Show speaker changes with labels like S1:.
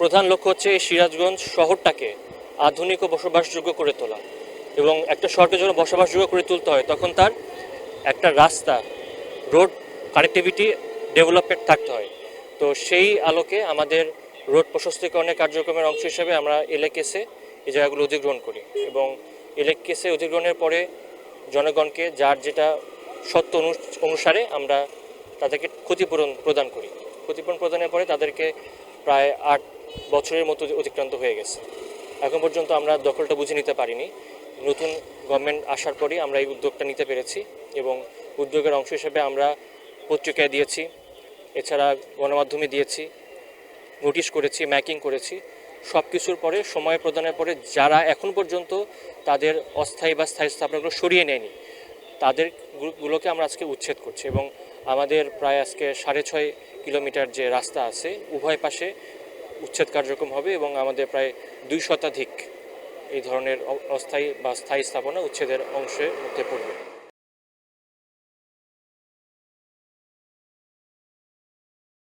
S1: প্রধান লক্ষ্য হচ্ছে এই সিরাজগঞ্জ শহরটাকে আধুনিক ও বসবাসযোগ্য করে তোলা। এবং একটা শহরকে যখন বসবাসযোগ্য করে তুলতে হয় তখন তার একটা রাস্তা, রোড কানেক্টিভিটি ডেভেলপমেন্ট থাকতে হয়। তো সেই আলোকে আমাদের রোড প্রশস্তীকরণের কার্যক্রমের অংশ হিসেবে আমরা এলএকেসে এই জায়গাগুলো অধিগ্রহণ করি এবং এলএকেসে অধিগ্রহণের পরে জনগণকে যার যেটা সত্য অনুসারে আমরা তাদেরকে ক্ষতিপূরণ প্রদান করি। ক্ষতিপূরণ প্রদানের পরে তাদেরকে প্রায় 8 বছরের মতো অতিক্রান্ত হয়ে গেছে। এখন পর্যন্ত আমরা দখলটা বুঝে নিতে পারিনি। নতুন গভর্নমেন্ট আসার পরই আমরা এই উদ্যোগটা নিতে পেরেছি এবং উদ্যোগের অংশ হিসেবে আমরা পত্রিকায় দিয়েছি, এছাড়া গণমাধ্যমে দিয়েছি, নোটিশ করেছি, ম্যাকিং করেছি। সব কিছুর পরে সময় প্রদানের পরে যারা এখন পর্যন্ত তাদের অস্থায়ী বা স্থায়ী স্থাপনাগুলো সরিয়ে নেয়নি তাদের গ্রুপগুলোকে আমরা আজকে উচ্ছেদ করছি এবং আমাদের প্রায় আজকে 6.5 কিলোমিটার যে রাস্তা আছে উভয় পাশে উচ্ছেদ কার্যক্রম হবে এবং আমাদের প্রায় 2 শতাধিক এই ধরনের অস্থায়ী বা স্থায়ী স্থাপনা উচ্ছেদের অংশের মধ্যে পড়বে।